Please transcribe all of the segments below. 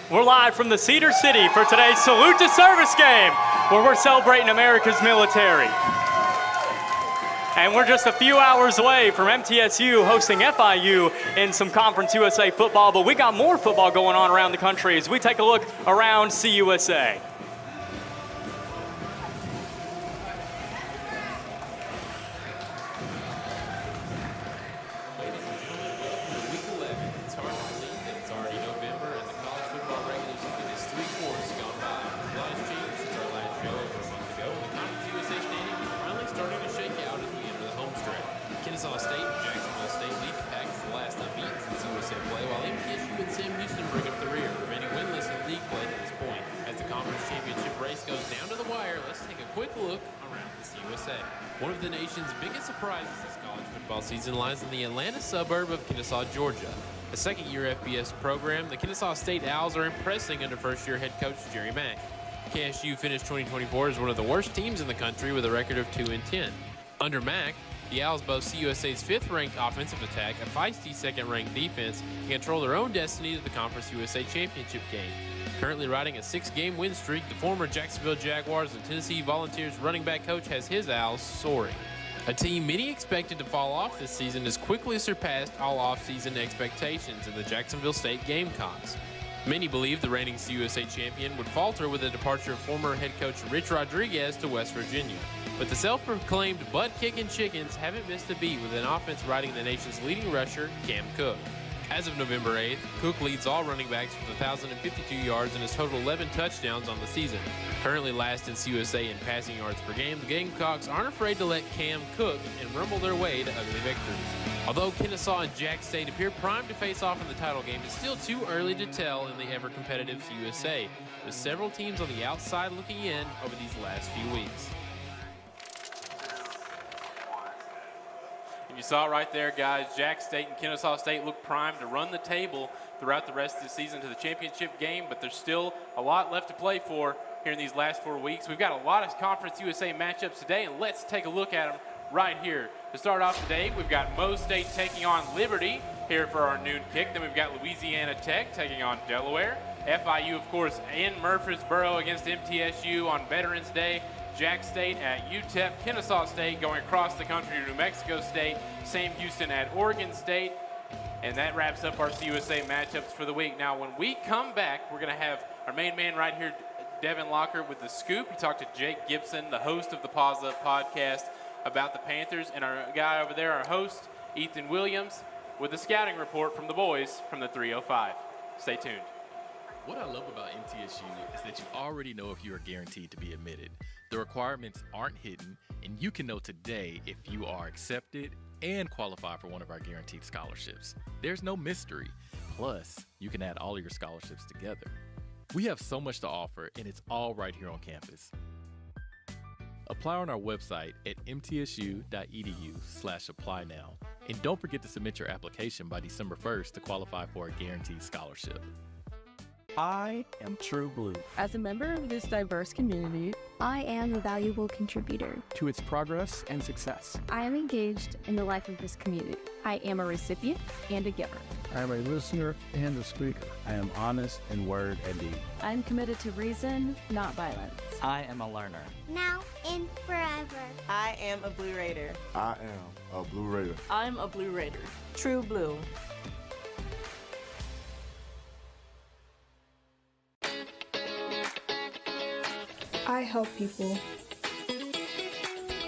We're live from the Cedar City for today's Salute to Service game, where we're celebrating America's military. And we're just a few hours away from MTSU hosting FIU in some Conference USA football, but we got more football going on around the country as we take a look around CUSA. One of the nation's biggest surprises this college football season lies in the Atlanta suburb of Kennesaw, Georgia. A second-year FBS program, the Kennesaw State Owls are impressing under first-year head coach Jerry Mack. KSU finished 2024 as one of the worst teams in the country with a record of 2-10. Under Mack, the Owls boast CUSA's fifth-ranked offensive attack, a feisty second-ranked defense, and control their own destiny to the Conference USA Championship game. Currently riding a 6-game win streak, the former Jacksonville Jaguars and Tennessee Volunteers running back coach has his Owls soaring. A team many expected to fall off this season has quickly surpassed all offseason expectations in the Jacksonville State Gamecocks. Many believe the reigning CUSA champion would falter with the departure of former head coach Rich Rodriguez to West Virginia. But the self-proclaimed butt-kicking Chickens haven't missed a beat with an offense riding the nation's leading rusher, Cam Cook. As of November 8th, Cook leads all running backs with 1,052 yards and has totaled 11 touchdowns on the season. Currently last in CUSA in passing yards per game, the Gamecocks aren't afraid to let Cam cook and rumble their way to ugly victories. Although Kennesaw and Jack State appear primed to face off in the title game, it's still too early to tell in the ever-competitive CUSA, with several teams on the outside looking in over these last few weeks. You saw it right there, guys. Jack State and Kennesaw State look primed to run the table throughout the rest of the season to the championship game, but there's still a lot left to play for here in these last 4 weeks. We've got a lot of Conference USA matchups today, and let's take a look at them right here. To start off today, we've got Mo State taking on Liberty here for our noon kick. Then we've got Louisiana Tech taking on Delaware. FIU, of course, in Murfreesboro against MTSU on Veterans Day. Jack State at UTEP, Kennesaw State going across the country to New Mexico State, Sam Houston at Oregon State, and that wraps up our CUSA matchups for the week. Now, when we come back, we're going to have our main man right here, Devin Locker, with the scoop. He talked to Jake Gibson, the host of the Pause Up podcast, about the Panthers, and our guy over there, our host, Ethan Williams, with the scouting report from the boys from the 305. Stay tuned. What I love about MTSU is that you already know if you are guaranteed to be admitted. The requirements aren't hidden, and you can know today if you are accepted and qualify for one of our guaranteed scholarships. There's no mystery. Plus, you can add all of your scholarships together. We have so much to offer, and it's all right here on campus. Apply on our website at mtsu.edu/apply now. And don't forget to submit your application by December 1st to qualify for a guaranteed scholarship. I am True Blue. As a member of this diverse community, I am a valuable contributor To its progress and success. I am engaged in the life of this community. I am a recipient and a giver. I am a listener and a speaker. I am honest in word and deed. I am committed to reason, not violence. I am a learner. Now and forever. I am a Blue Raider. I am a Blue Raider. I'm a Blue Raider. True Blue. I help people.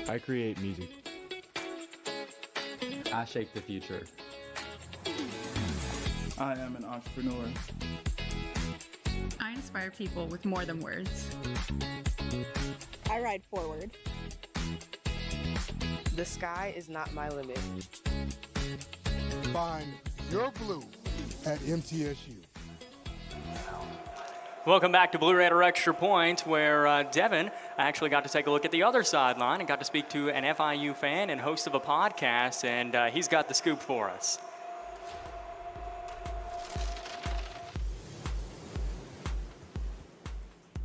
I create music. I shape the future. I am an entrepreneur. I inspire people with more than words. I ride forward. The sky is not my limit. Find your blue at MTSU. Welcome back to Blue Raider Extra Point, where Devin actually got to take a look at the other sideline and got to speak to an FIU fan and host of a podcast, and he's got the scoop for us.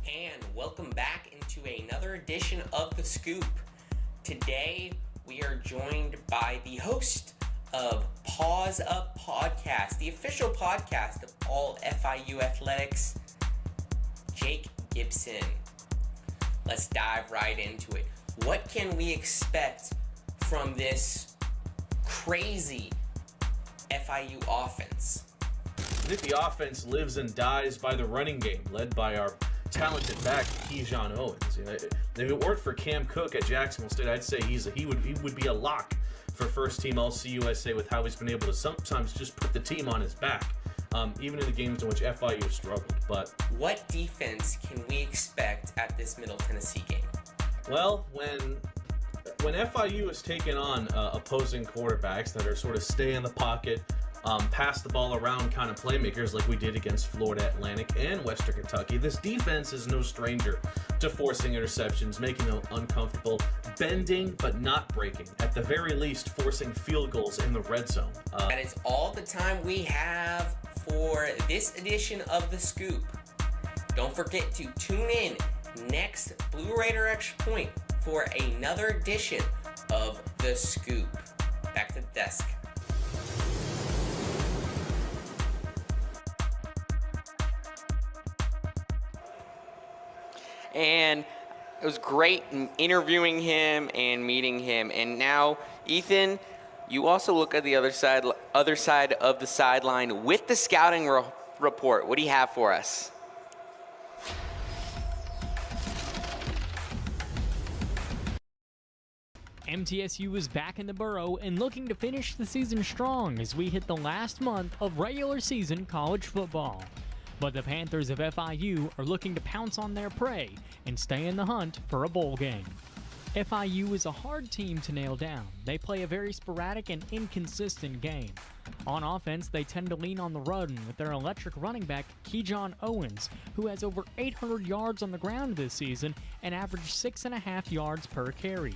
And welcome back into another edition of The Scoop. Today, we are joined by the host of Pause Up Podcast, the official podcast of all FIU athletics. Jake Gibson. Let's dive right into it. What can we expect from this crazy FIU offense? I think the offense lives and dies by the running game, led by our talented back, Keyshawn Owens. If it weren't for Cam Cook at Jacksonville State, I'd say he would be a lock for first team All-CUSA with how he's been able to sometimes just put the team on his back, even in the games in which FIU struggled. But what defense can we expect at this Middle Tennessee game? Well, when FIU is taking on opposing quarterbacks that are sort of stay in the pocket, pass the ball around kind of playmakers like we did against Florida Atlantic and Western Kentucky, this defense is no stranger to forcing interceptions, making them uncomfortable, bending but not breaking, at the very least forcing field goals in the red zone. That is all the time we have for this edition of The Scoop. Don't forget to tune in next Blue Raider Extra Point for another edition of The Scoop. Back to the desk. And it was great interviewing him and meeting him. And now, Ethan, you also look at the other side of the sideline with the scouting report. What do you have for us? MTSU is back in the Borough and looking to finish the season strong as we hit the last month of regular season college football. But the Panthers of FIU are looking to pounce on their prey and stay in the hunt for a bowl game. FIU is a hard team to nail down. They play a very sporadic and inconsistent game. On offense, they tend to lean on the run with their electric running back, Keyshawn Owens, who has over 800 yards on the ground this season and averaged 6.5 yards per carry.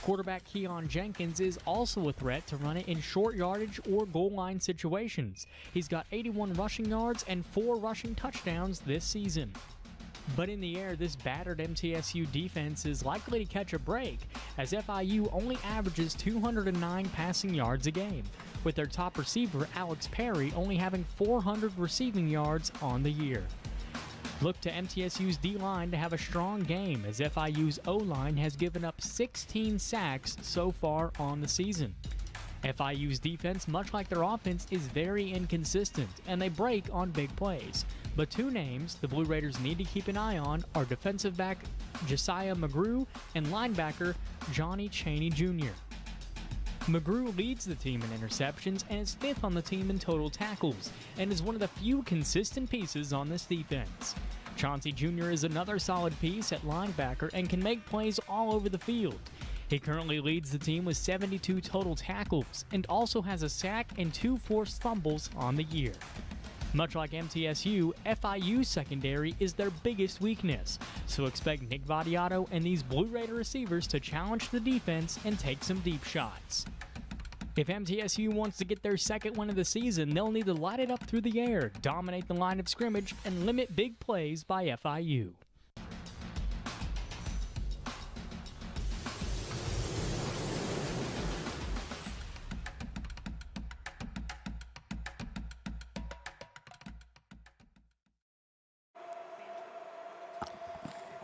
Quarterback Keon Jenkins is also a threat to run it in short yardage or goal line situations. He's got 81 rushing yards and 4 rushing touchdowns this season. But in the air, this battered MTSU defense is likely to catch a break, as FIU only averages 209 passing yards a game, with their top receiver, Alex Perry, only having 400 receiving yards on the year. Look to MTSU's D-line to have a strong game, as FIU's O-line has given up 16 sacks so far on the season. FIU's defense, much like their offense, is very inconsistent, and they break on big plays. But 2 names the Blue Raiders need to keep an eye on are defensive back Josiah McGrew and linebacker Johnny Chaney Jr. McGrew leads the team in interceptions and is 5th on the team in total tackles, and is one of the few consistent pieces on this defense. Chauncey Jr. is another solid piece at linebacker and can make plays all over the field. He currently leads the team with 72 total tackles and also has a sack and 2 forced fumbles on the year. Much like MTSU, FIU secondary is their biggest weakness, so expect Nick Vadiato and these Blue Raider receivers to challenge the defense and take some deep shots. If MTSU wants to get their second win of the season, they'll need to light it up through the air, dominate the line of scrimmage, and limit big plays by FIU.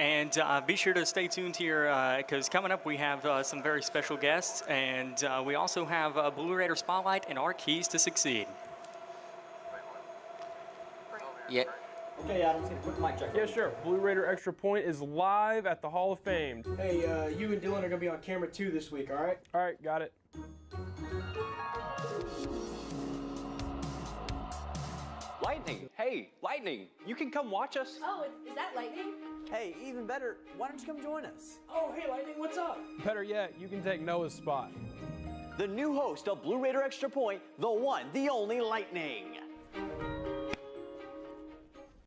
And be sure to stay tuned here because coming up we have some very special guests, and we also have Blue Raider Spotlight and our keys to succeed. Yeah. Okay, Adam, quick mic check. Yeah, sure. Blue Raider Extra Point is live at the Hall of Fame. Hey, you and Dylan are going to be on camera too this week, all right? All right, got it. Lightning! Hey, Lightning! You can come watch us. Oh, is that Lightning? Hey, even better, why don't you come join us? Oh, hey, Lightning, what's up? Better yet, you can take Noah's spot. The new host of Blue Raider Extra Point, the one, the only Lightning.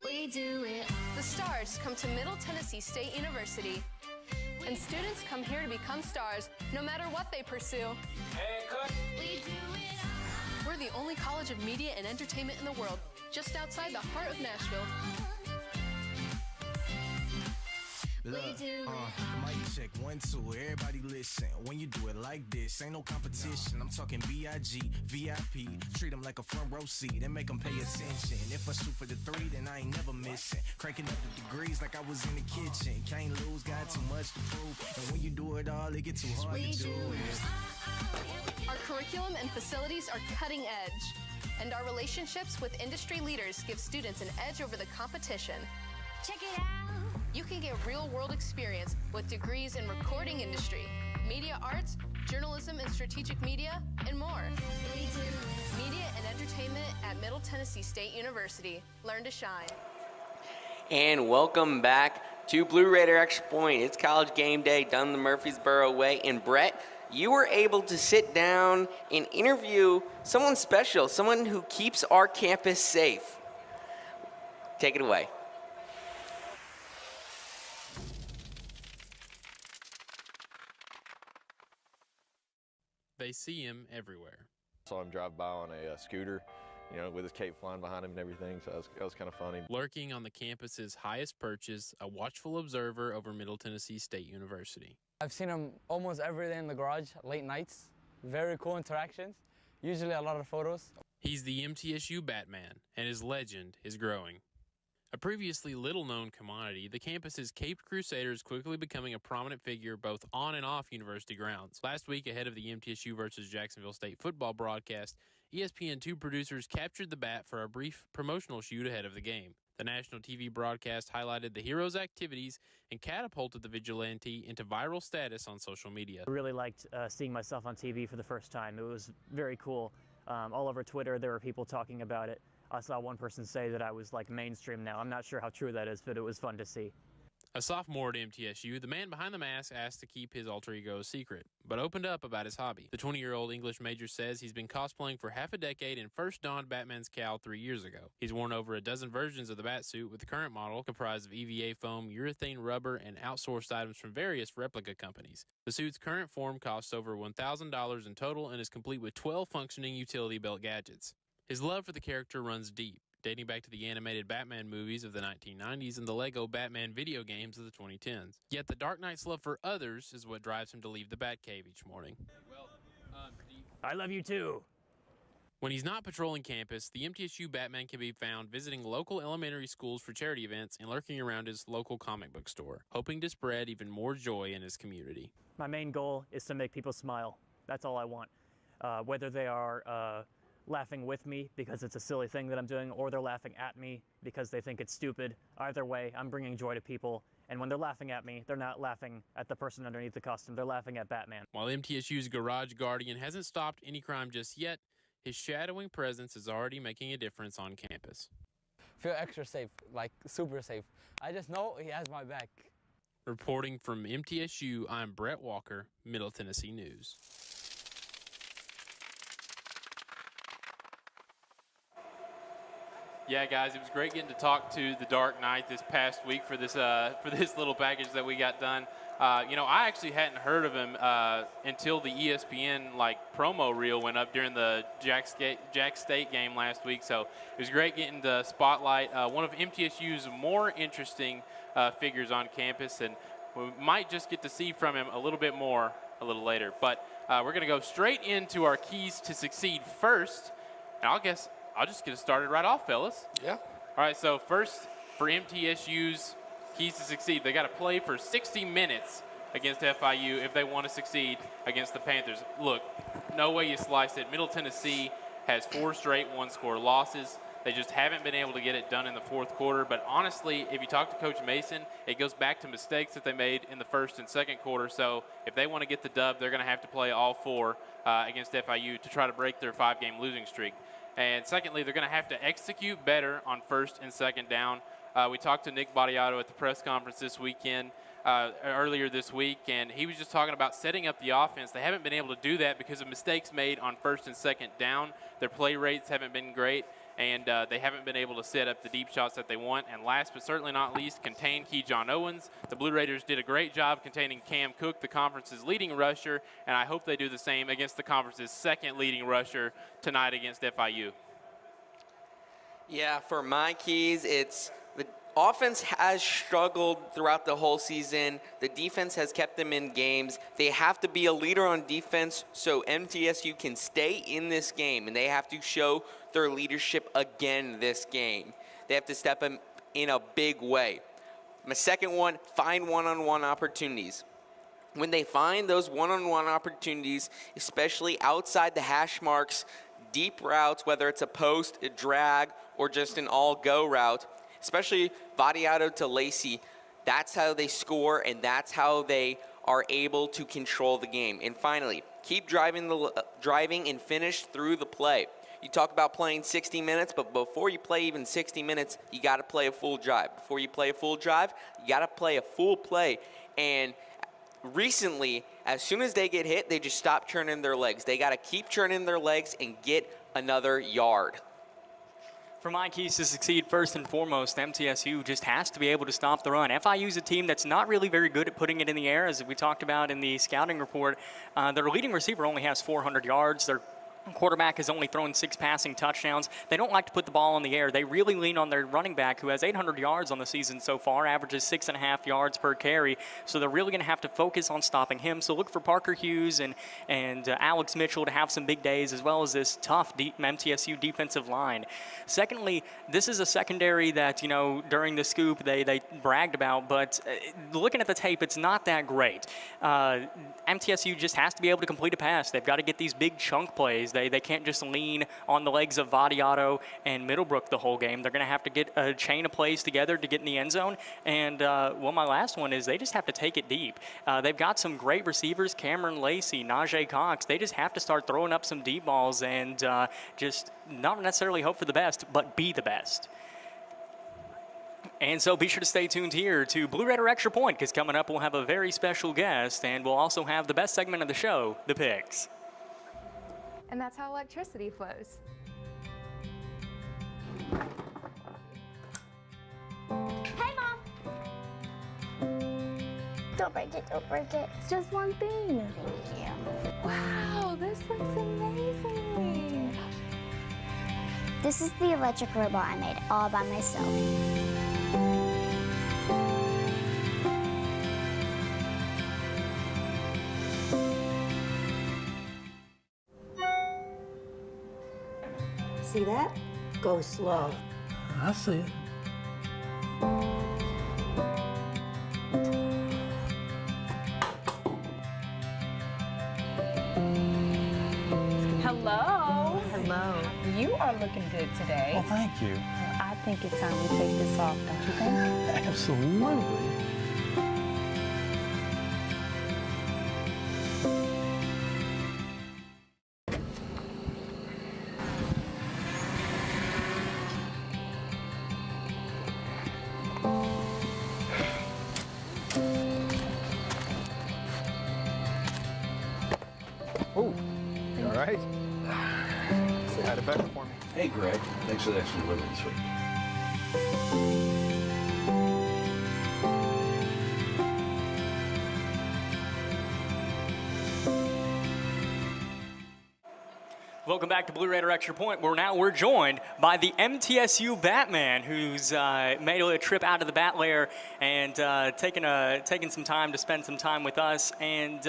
We do it. The stars come to Middle Tennessee State University. And students come here to become stars, no matter what they pursue. Hey, cut. We do it. We're the only college of media and entertainment in the world, just outside the heart of Nashville. Look, mic check, 1, 2, everybody listen. When you do it like this, ain't no competition. I'm talking B.I.G., VIP. Treat them like a front row seat and make them pay attention. If I shoot for the 3, then I ain't never missing. Cranking up the degrees like I was in the kitchen. Can't lose, got too much to prove. And when you do it all, it get too hard to do it. Our curriculum and facilities are cutting edge, and our relationships with industry leaders give students an edge over the competition. Check it out! You can get real-world experience with degrees in recording industry, media arts, journalism and strategic media, and more. Media and entertainment at Middle Tennessee State University. Learn to shine. And welcome back to Blue Raider Extra Point. It's college game day done the Murfreesboro way. And Brett, you were able to sit down and interview someone special, someone who keeps our campus safe. Take it away. They see him everywhere. Saw him drive by on a scooter, you know, with his cape flying behind him and everything, so that was kind of funny. Lurking on the campus's highest perches, a watchful observer over Middle Tennessee State University. I've seen him almost every day in the garage, late nights. Very cool interactions, usually a lot of photos. He's the MTSU Batman, and his legend is growing. A previously little-known commodity, the campus's Caped Crusaders quickly becoming a prominent figure both on and off university grounds. Last week, ahead of the MTSU versus Jacksonville State football broadcast, ESPN2 producers captured the bat for a brief promotional shoot ahead of the game. The national TV broadcast highlighted the hero's activities and catapulted the vigilante into viral status on social media. I really liked seeing myself on TV for the first time. It was very cool. All over Twitter, there were people talking about it. I saw one person say that I was like mainstream now. I'm not sure how true that is, but it was fun to see. A sophomore at MTSU, the man behind the mask asked to keep his alter ego a secret, but opened up about his hobby. The 20-year-old English major says he's been cosplaying for half a decade and first donned Batman's cowl 3 years ago. He's worn over a dozen versions of the Batsuit, with the current model comprised of EVA foam, urethane rubber, and outsourced items from various replica companies. The suit's current form costs over $1,000 in total and is complete with 12 functioning utility belt gadgets. His love for the character runs deep, dating back to the animated Batman movies of the 1990s and the Lego Batman video games of the 2010s. Yet the Dark Knight's love for others is what drives him to leave the Batcave each morning. I love you too. When he's not patrolling campus, the MTSU Batman can be found visiting local elementary schools for charity events and lurking around his local comic book store, hoping to spread even more joy in his community. My main goal is to make people smile. That's all I want. Whether they are laughing with me because it's a silly thing that I'm doing, or they're laughing at me because they think it's stupid. Either way, I'm bringing joy to people, and when they're laughing at me, they're not laughing at the person underneath the costume, they're laughing at Batman. While MTSU's Garage Guardian hasn't stopped any crime just yet, his shadowing presence is already making a difference on campus. Feel extra safe, like super safe. I just know he has my back. Reporting from MTSU, I'm Brett Walker, Middle Tennessee News. Yeah, guys, it was great getting to talk to the Dark Knight this past week for this little package that we got done. You know, I actually hadn't heard of him until the ESPN promo reel went up during the Jack State game last week. So it was great getting to spotlight one of MTSU's more interesting figures on campus, and we might just get to see from him a little bit more a little later. But we're going to go straight into our keys to succeed first, and I'll just get it started right off, fellas. Yeah. All right, so first for MTSU's keys to succeed, they got to play for 60 minutes against FIU if they want to succeed against the Panthers. Look, no way you slice it. Middle Tennessee has 4 straight one-score losses. They just haven't been able to get it done in the fourth quarter. But honestly, if you talk to Coach Mason, it goes back to mistakes that they made in the first and second quarter. So if they want to get the dub, they're going to have to play all 4 against FIU to try to break their 5-game losing streak. And secondly, they're going to have to execute better on first and second down. We talked to Nick Battiato at the press conference earlier this week, and he was just talking about setting up the offense. They haven't been able to do that because of mistakes made on first and second down. Their play rates haven't been great, and they haven't been able to set up the deep shots that they want. And last but certainly not least, contain Keyjon Owens. The Blue Raiders did a great job containing Cam Cook, the conference's leading rusher, and I hope they do the same against the conference's second leading rusher tonight against FIU. Yeah, for my keys, it's offense has struggled throughout the whole season. The defense has kept them in games. They have to be a leader on defense so MTSU can stay in this game, and they have to show their leadership again this game. They have to step in a big way. My second one, find one-on-one opportunities. When they find those one-on-one opportunities, especially outside the hash marks, deep routes, whether it's a post, a drag, or just an all-go route, especially Vadiato to Lacey, that's how they score, and that's how they are able to control the game. And finally, keep driving and finish through the play. You talk about playing 60 minutes, but before you play even 60 minutes, you got to play a full drive. Before you play a full drive, you got to play a full play. And recently, as soon as they get hit, they just stop churning their legs. They got to keep churning their legs and get another yard. For my keys to succeed, first and foremost, MTSU just has to be able to stop the run. FIU is a team that's not really very good at putting it in the air, as we talked about in the scouting report. Their leading receiver only has 400 yards. Their quarterback has only thrown 6 passing touchdowns. They don't like to put the ball in the air. They really lean on their running back, who has 800 yards on the season so far, averages 6.5 yards per carry. So they're really going to have to focus on stopping him. So look for Parker Hughes and Alex Mitchell to have some big days, as well as this tough MTSU defensive line. Secondly, this is a secondary that, during the scoop they bragged about, but looking at the tape, it's not that great. MTSU just has to be able to complete a pass. They've got to get these big chunk plays. They can't just lean on the legs of Vadiato and Middlebrook the whole game. They're going to have to get a chain of plays together to get in the end zone. And, my last one is they just have to take it deep. They've got some great receivers, Cameron Lacey, Najee Cox. They just have to start throwing up some deep balls and just not necessarily hope for the best, but be the best. And so be sure to stay tuned here to Blue Raider Extra Point, because coming up we'll have a very special guest, and we'll also have the best segment of the show, the picks. And that's how electricity flows. Hey, Mom! Don't break it, don't break it. It's just one thing. Thank you. Wow, this looks amazing. This is the electric robot I made all by myself. See that? Go slow. I see it. Hello. Hello. You are looking good today. Well, thank you. I think it's time we take this off, don't you think? Absolutely. Oh, you all right? Say hi to Becca for me. Hey, Greg. Thanks for the extra delivery this week. Welcome back to Blue Raider Extra Point, where we're joined by the MTSU Batman, who's made a trip out of the Bat Lair and taken some time to spend some time with us. And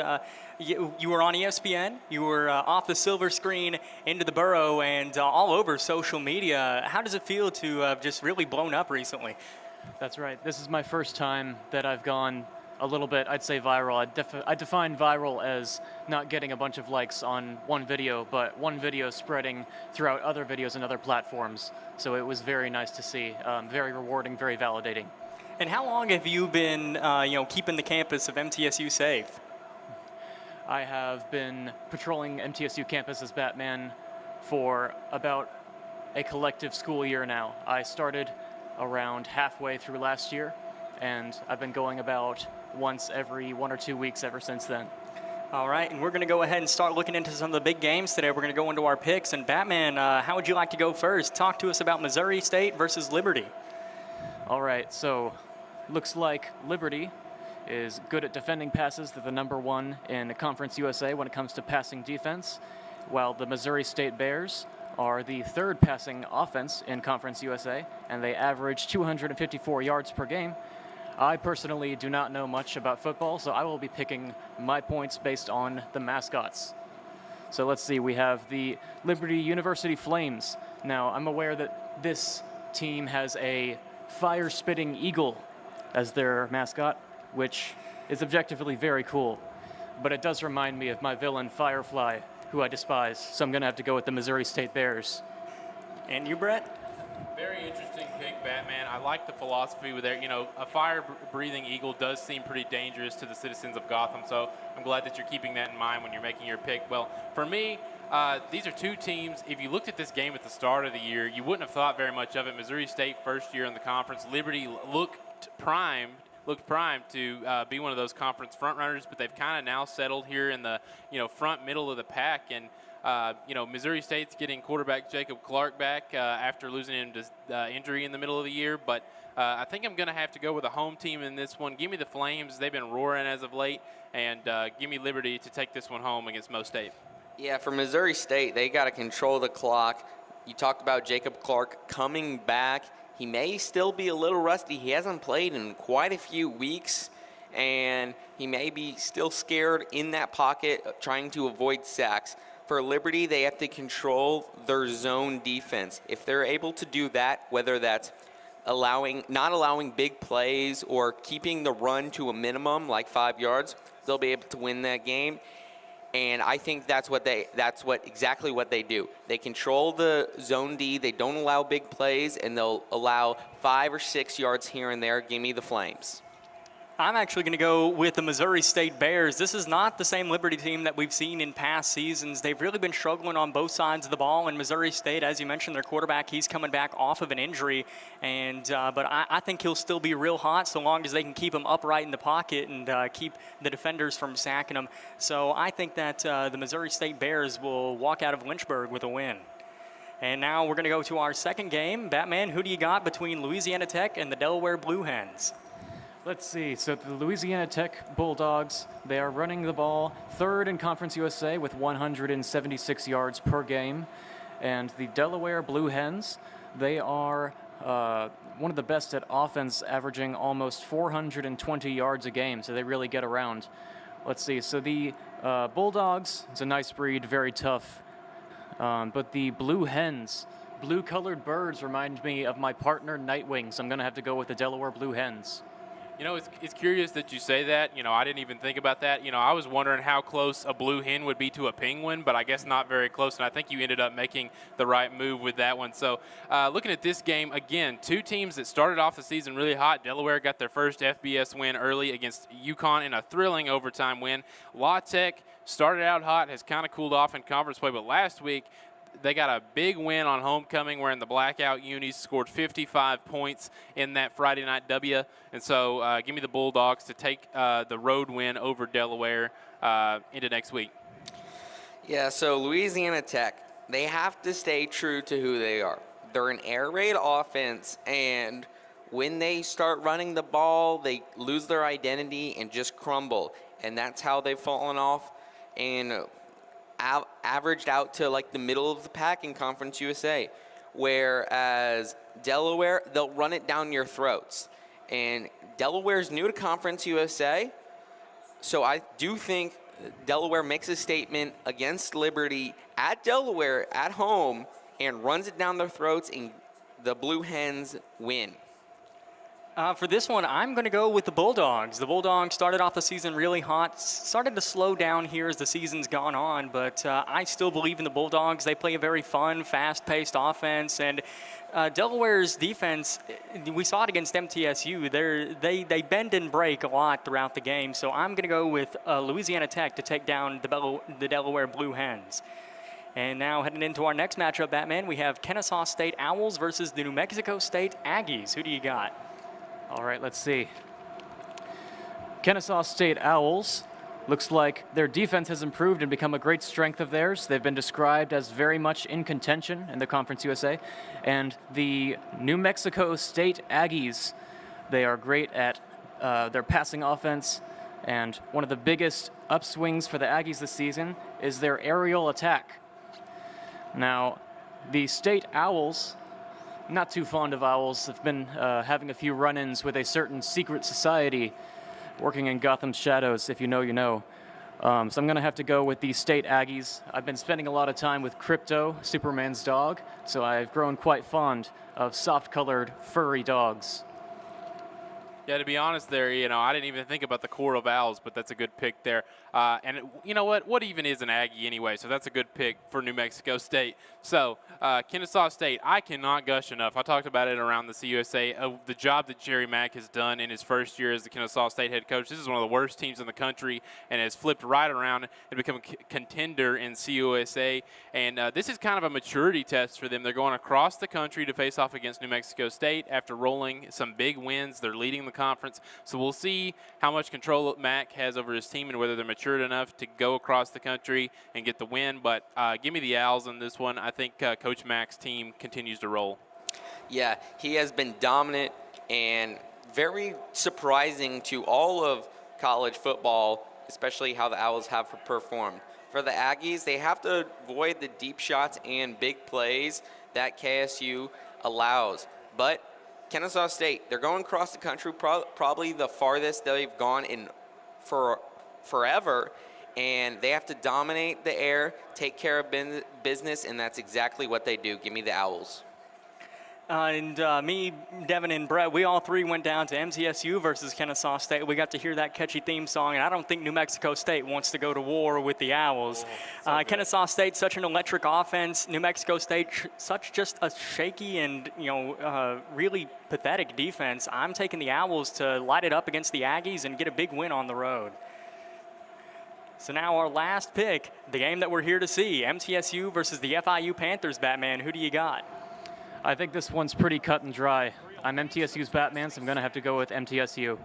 you were on ESPN, you were off the silver screen into the borough and all over social media. How does it feel to have just really blown up recently? That's right. This is my first time that I've gone a little bit, I'd say viral. I define viral as not getting a bunch of likes on one video, but one video spreading throughout other videos and other platforms. So it was very nice to see, very rewarding, very validating. And how long have you been, keeping the campus of MTSU safe? I have been patrolling MTSU campus as Batman for about a collective school year now. I started around halfway through last year, and I've been going about once every 1 or 2 weeks ever since then. All right, and we're going to go ahead and start looking into some of the big games today. We're going to go into our picks. And Batman, how would you like to go first? Talk to us about Missouri State versus Liberty. All right, so looks like Liberty is good at defending passes. They're the #1 in Conference USA when it comes to passing defense, while the Missouri State Bears are the third passing offense in Conference USA, and they average 254 yards per game. I personally do not know much about football, so I will be picking my points based on the mascots. So let's see, we have the Liberty University Flames. Now, I'm aware that this team has a fire-spitting eagle as their mascot, which is objectively very cool. But it does remind me of my villain, Firefly, who I despise. So I'm going to have to go with the Missouri State Bears. And you, Brett? Very interesting pick, Batman. I like the philosophy with there. You know, a fire-breathing eagle does seem pretty dangerous to the citizens of Gotham, so I'm glad that you're keeping that in mind when you're making your pick. Well, for me, these are two teams. If you looked at this game at the start of the year, you wouldn't have thought very much of it. Missouri State, first year in the conference. Liberty looked primed to be one of those conference frontrunners, but they've kind of now settled here in the front middle of the pack. And Missouri State's getting quarterback Jacob Clark back after losing him to injury in the middle of the year. But I think I'm going to have to go with a home team in this one. Give me the Flames. They've been roaring as of late. And give me Liberty to take this one home against Mo State. Yeah, for Missouri State, they got to control the clock. You talked about Jacob Clark coming back. He may still be a little rusty. He hasn't played in quite a few weeks, and he may be still scared in that pocket trying to avoid sacks. For Liberty, they have to control their zone defense. If they're able to do that, whether that's not allowing big plays or keeping the run to a minimum, like 5 yards, they'll be able to win that game. And I think that's exactly what they do. They control the zone D. They don't allow big plays, and they'll allow 5 or 6 yards here and there. Give me the Flames. I'm actually going to go with the Missouri State Bears. This is not the same Liberty team that we've seen in past seasons. They've really been struggling on both sides of the ball. And Missouri State, as you mentioned, their quarterback, he's coming back off of an injury. And but I think he'll still be real hot so long as they can keep him upright in the pocket and keep the defenders from sacking him. So I think that the Missouri State Bears will walk out of Lynchburg with a win. And now we're going to go to our second game. Batman, who do you got between Louisiana Tech and the Delaware Blue Hens? Let's see. So the Louisiana Tech Bulldogs, they are running the ball third in Conference USA with 176 yards per game. And the Delaware Blue Hens, they are one of the best at offense, averaging almost 420 yards a game. So they really get around. Let's see. So the Bulldogs, it's a nice breed, very tough. But the Blue Hens, blue-colored birds, remind me of my partner Nightwing. So I'm going to have to go with the Delaware Blue Hens. You know, it's curious that you say that. You know, I didn't even think about that. You know, I was wondering how close a blue hen would be to a penguin, but I guess not very close, and I think you ended up making the right move with that one. So looking at this game, again, two teams that started off the season really hot. Delaware got their first FBS win early against UConn in a thrilling overtime win. La Tech started out hot, has kind of cooled off in conference play, but last week they got a big win on homecoming wearing the blackout unis, scored 55 points in that Friday night W. And so give me the Bulldogs to take the road win over Delaware into next week. Yeah, so Louisiana Tech, they have to stay true to who they are. They're an air raid offense, and when they start running the ball, they lose their identity and just crumble. And that's how they've fallen off and averaged out to like the middle of the pack in Conference USA, whereas Delaware, they'll run it down your throats. And Delaware's new to Conference USA, so I do think Delaware makes a statement against Liberty at Delaware at home and runs it down their throats, and the Blue Hens win. For this one, I'm going to go with the Bulldogs. The Bulldogs started off the season really hot, started to slow down here as the season's gone on, but I still believe in the Bulldogs. They play a very fun, fast-paced offense, and Delaware's defense, we saw it against MTSU. They bend and break a lot throughout the game, so I'm going to go with Louisiana Tech to take down the Delaware Blue Hens. And now heading into our next matchup, Batman, we have Kennesaw State Owls versus the New Mexico State Aggies. Who do you got? All right, let's see. Kennesaw State Owls, looks like their defense has improved and become a great strength of theirs. They've been described as very much in contention in the Conference USA. And the New Mexico State Aggies, they are great at their passing offense. And one of the biggest upswings for the Aggies this season is their aerial attack. Now, The State Owls, not too fond of owls, have been having a few run-ins with a certain secret society working in Gotham's shadows. If you know, you know. So I'm going to have to go with the State Aggies. I've been spending a lot of time with Crypto, Superman's dog, so I've grown quite fond of soft-colored, furry dogs. Yeah, to be honest there, I didn't even think about the core of owls, but that's a good pick there. And you know what? What even is an Aggie anyway? So that's a good pick for New Mexico State. So Kennesaw State, I cannot gush enough. I talked about it around the CUSA. The job that Jerry Mack has done in his first year as the Kennesaw State head coach. This is one of the worst teams in the country and has flipped right around and become a contender in CUSA. And this is kind of a maturity test for them. They're going across the country to face off against New Mexico State after rolling some big wins. They're leading the conference. So we'll see how much control Mack has over his team and whether they're matured enough to go across the country and get the win. But give me the Owls in this one. I think Coach Mack's team continues to roll. Yeah, he has been dominant and very surprising to all of college football, especially how the Owls have performed. For the Aggies, they have to avoid the deep shots and big plays that KSU allows. But Kennesaw State, they're going across the country, probably the farthest they've gone in for forever, and they have to dominate the air, take care of business, and that's exactly what they do. Give me the Owls. Me, Devin, and Brett, we all three went down to MTSU versus Kennesaw State. We got to hear that catchy theme song, and I don't think New Mexico State wants to go to war with the Owls. Kennesaw State, such an electric offense. New Mexico State, such just a shaky and really pathetic defense. I'm taking the Owls to light it up against the Aggies and get a big win on the road. So now our last pick, the game that we're here to see, MTSU versus the FIU Panthers. Batman, who do you got? I think this one's pretty cut and dry. I'm MTSU's Batman, so I'm going to have to go with MTSU.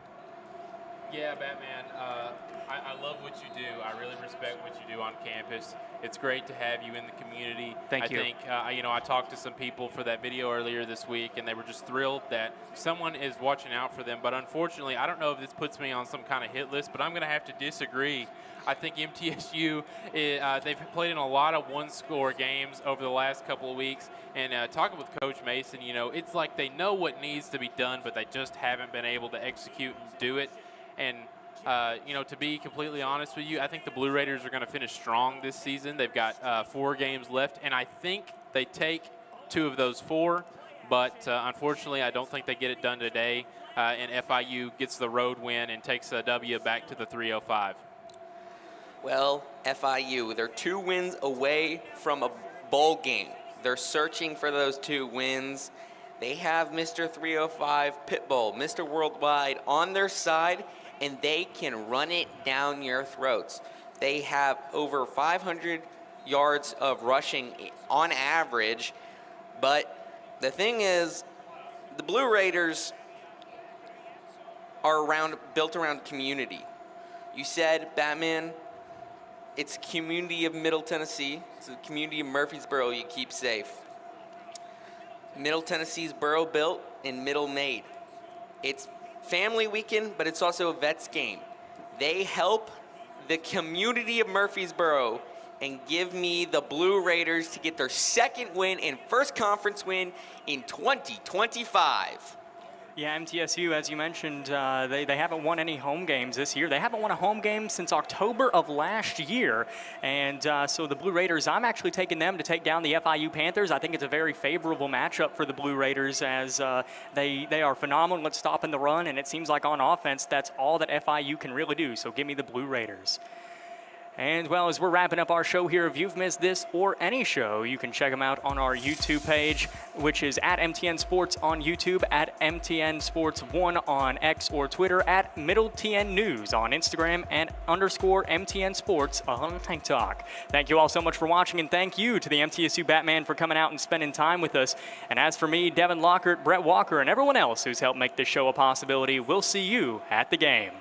Yeah, Batman, I love what you do. I really respect what you do on campus. It's great to have you in the community. Thank you. I think, I talked to some people for that video earlier this week, and they were just thrilled that someone is watching out for them. But unfortunately, I don't know if this puts me on some kind of hit list, but I'm going to have to disagree. I think MTSU, they've played in a lot of one-score games over the last couple of weeks. And talking with Coach Mason, it's like they know what needs to be done, but they just haven't been able to execute and do it. And, to be completely honest with you, I think the Blue Raiders are going to finish strong this season. They've got 4 games left, and I think they take 2 of those 4. But unfortunately, I don't think they get it done today. And FIU gets the road win and takes a W back to the 305. Well, FIU, they're 2 wins away from a bowl game. They're searching for those 2 wins. They have Mr. 305 Pitbull, Mr. Worldwide on their side, and they can run it down your throats. They have over 500 yards of rushing on average, but the thing is, the Blue Raiders are built around community. You said, Batman, it's a community of Middle Tennessee. It's a community of Murfreesboro you keep safe. Middle Tennessee's borough built and Middle made. It's family weekend, but it's also a vets game. They help the community of Murfreesboro and give me the Blue Raiders to get their 2nd win and first conference win in 2025. Yeah, MTSU, as you mentioned, they haven't won any home games this year. They haven't won a home game since October of last year. And so the Blue Raiders, I'm actually taking them to take down the FIU Panthers. I think it's a very favorable matchup for the Blue Raiders as they are phenomenal at stopping the run. And it seems like on offense, that's all that FIU can really do. So give me the Blue Raiders. And, well, as we're wrapping up our show here, if you've missed this or any show, you can check them out on our YouTube page, which is at MTN Sports on YouTube, at MTN Sports 1 on X or Twitter, at Middle TN News on Instagram, and _MTN Sports on TikTok. Thank you all so much for watching, and thank you to the MTSU Batman for coming out and spending time with us. And as for me, Devin Lockhart, Brett Walker, and everyone else who's helped make this show a possibility, we'll see you at the game.